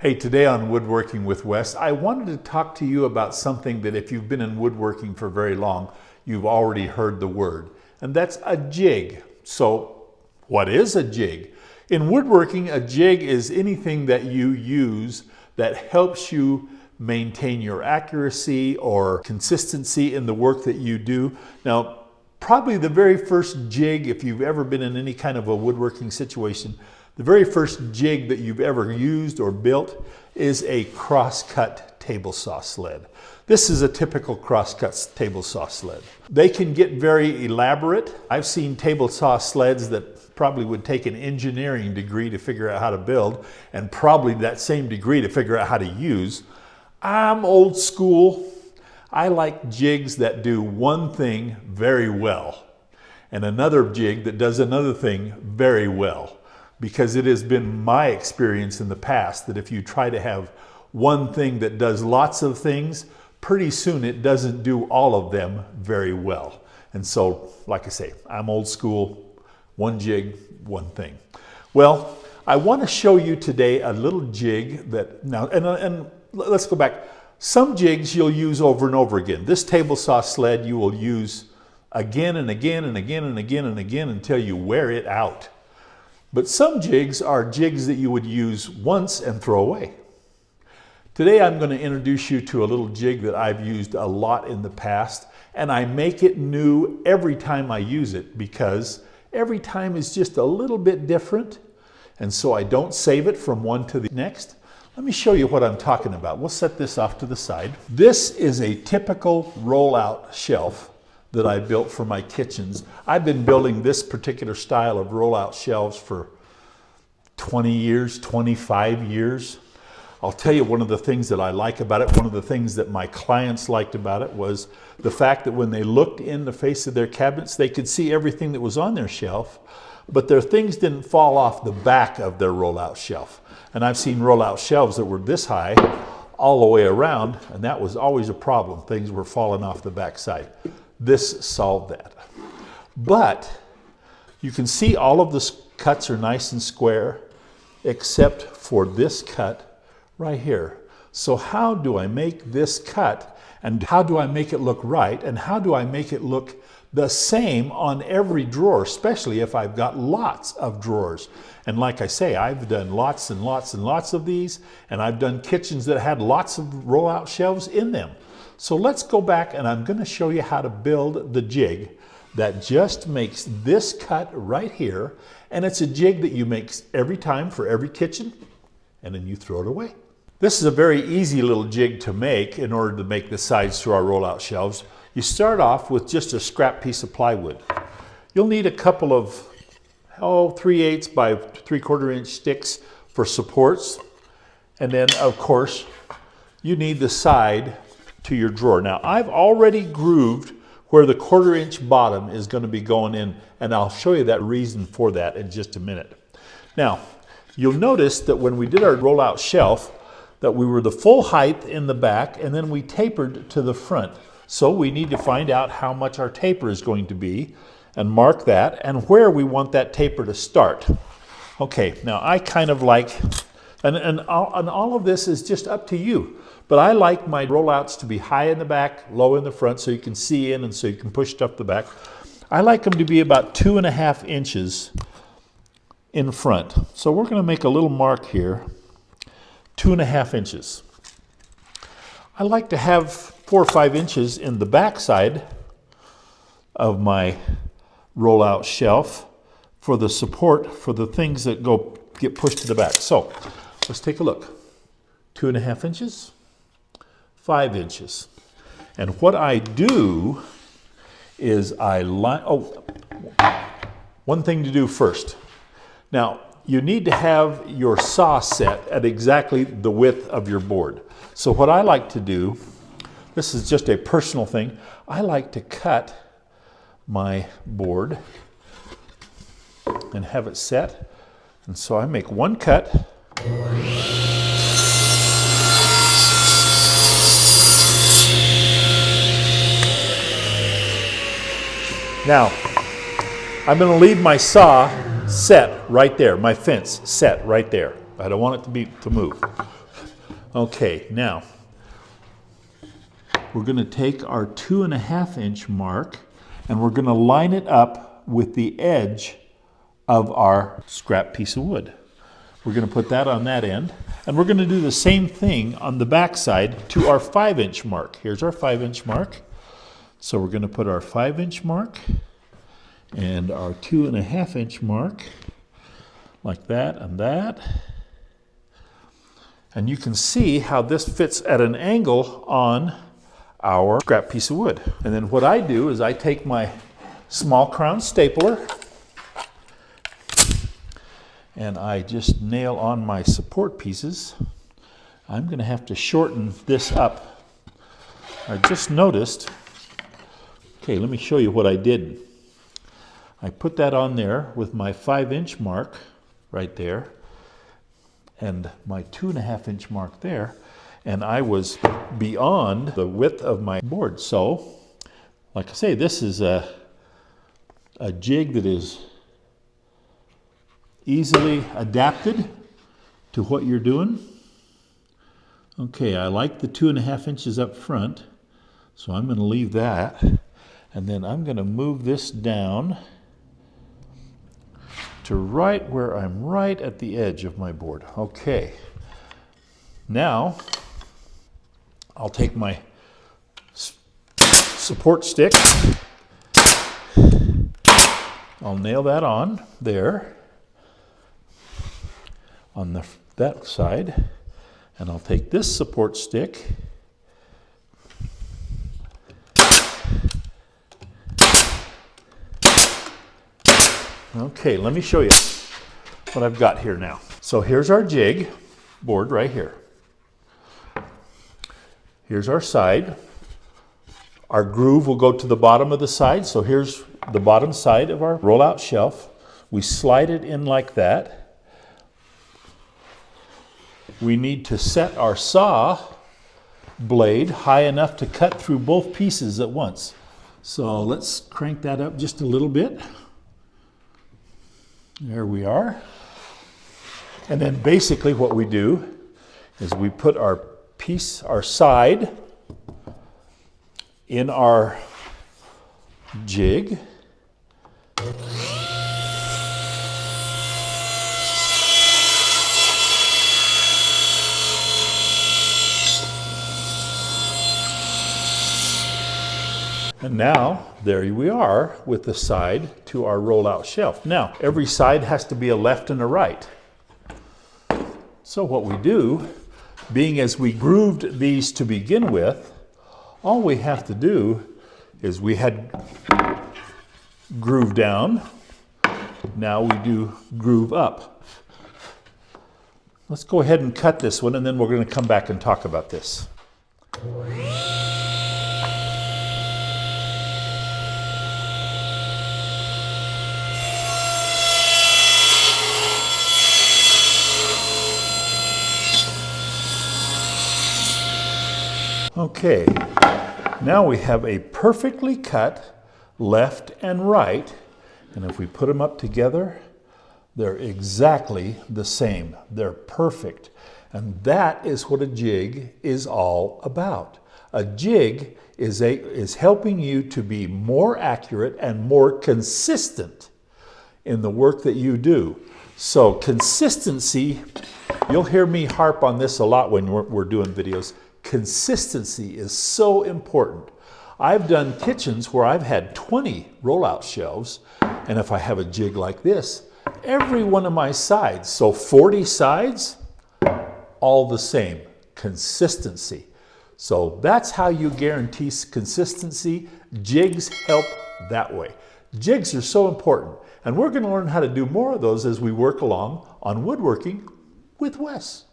Hey, today on Woodworking with Wes, I wanted to talk to you about something that if you've been in woodworking for very long, you've already heard the word, and that's a jig. So what is a jig? In woodworking, a jig is anything that you use that helps you maintain your accuracy or consistency in the work that you do. Now, probably the very first jig, if you've ever been in any kind of a woodworking situation, the very first jig that you've ever used or built is a cross-cut table saw sled. This is a typical cross-cut table saw sled. They can get very elaborate. I've seen table saw sleds that probably would take an engineering degree to figure out how to build, and probably that same degree to figure out how to use. I'm old school. I like jigs that do one thing very well, and another jig that does another thing very well. Because it has been my experience in the past that if you try to have one thing that does lots of things, pretty soon it doesn't do all of them very well. And so, like I say, I'm old school, one jig, one thing. Well, I want to show you today a little jig that, now, and let's go back. Some jigs you'll use over and over again. This table saw sled you will use again and again and again and again and again until you wear it out. But some jigs are jigs that you would use once and throw away. Today I'm going to introduce you to a little jig that I've used a lot in the past, and I make it new every time I use it because every time is just a little bit different, and so I don't save it from one to the next. Let me show you what I'm talking about. We'll set this off to the side. This is a typical rollout shelf that I built for my kitchens. I've been building this particular style of rollout shelves for 20 years, 25 years. I'll tell you one of the things that I like about it, one of the things that my clients liked about it was the fact that when they looked in the face of their cabinets, they could see everything that was on their shelf, but their things didn't fall off the back of their rollout shelf. And I've seen rollout shelves that were this high all the way around, and that was always a problem. Things were falling off the back side. This solved that. But you can see all of the cuts are nice and square except for this cut right here. So how do I make this cut, and how do I make it look right, and how do I make it look the same on every drawer, especially if I've got lots of drawers? And like I say, I've done lots and lots and lots of these, and I've done kitchens that had lots of rollout shelves in them. So let's go back and I'm going to show you how to build the jig that just makes this cut right here. And it's a jig that you make every time for every kitchen, and then you throw it away. This is a very easy little jig to make in order to make the sides to our rollout shelves. You start off with just a scrap piece of plywood. You'll need a couple of 3/8 by 3/4 inch sticks for supports. And then of course, you need the side to your drawer. Now I've already grooved where the 1/4 inch bottom is going to be going in, and I'll show you that reason for that in just a minute. Now you'll notice that when we did our rollout shelf that we were the full height in the back and then we tapered to the front. So we need to find out how much our taper is going to be and mark that and where we want that taper to start. Okay, now I kind of like, and all of this is just up to you. But I like my rollouts to be high in the back, low in the front, so you can see in and so you can push stuff to the back. I like them to be about 2.5 inches in front. So we're going to make a little mark here, 2.5 inches. I like to have 4 or 5 inches in the back side of my rollout shelf for the support for the things that get pushed to the back. So let's take a look. 2.5 inches. 5 inches. And what I do is I line, one thing to do first. Now, you need to have your saw set at exactly the width of your board. So what I like to do, this is just a personal thing, I like to cut my board and have it set. And so I make one cut. Now, I'm going to leave my saw set right there, my fence set right there. I don't want it to move. Okay, now we're going to take our 2.5-inch mark and we're going to line it up with the edge of our scrap piece of wood. We're going to put that on that end, and we're going to do the same thing on the back side to our 5-inch mark. Here's our 5-inch mark. So we're going to put our 5-inch mark and our 2.5-inch mark like that and that. And you can see how this fits at an angle on our scrap piece of wood. And then what I do is I take my small crown stapler and I just nail on my support pieces. I'm going to have to shorten this up. I just noticed, okay, let me show you what I did. I put that on there with my 5-inch mark right there and my 2.5-inch mark there, and I was beyond the width of my board. So, like I say, this is a jig that is easily adapted to what you're doing. Okay, I like the 2.5 inches up front, so I'm going to leave that, and then I'm going to move this down to right where I'm right at the edge of my board. Okay, now I'll take my support stick, I'll nail that on there on that side, and I'll take this support stick okay, let me show you what I've got here now. So here's our jig board right here. Here's our side. Our groove will go to the bottom of the side. So here's the bottom side of our rollout shelf. We slide it in like that. We need to set our saw blade high enough to cut through both pieces at once. So let's crank that up just a little bit. There we are. And then basically what we do is we put our side in our jig. And now, there we are with the side to our rollout shelf. Now, every side has to be a left and a right. So what we do, being as we grooved these to begin with, all we have to do is we had groove down, now we do groove up. Let's go ahead and cut this one, and then we're going to come back and talk about this. Okay, now we have a perfectly cut left and right, and if we put them up together, they're exactly the same. They're perfect. And that is what a jig is all about. A jig is helping you to be more accurate and more consistent in the work that you do. So consistency, you'll hear me harp on this a lot when we're doing videos. Consistency is so important. I've done kitchens where I've had 20 rollout shelves, and if I have a jig like this, every one of my sides, so 40 sides, all the same. Consistency. So that's how you guarantee consistency. Jigs help that way. Jigs are so important, and we're going to learn how to do more of those as we work along on Woodworking with Wes.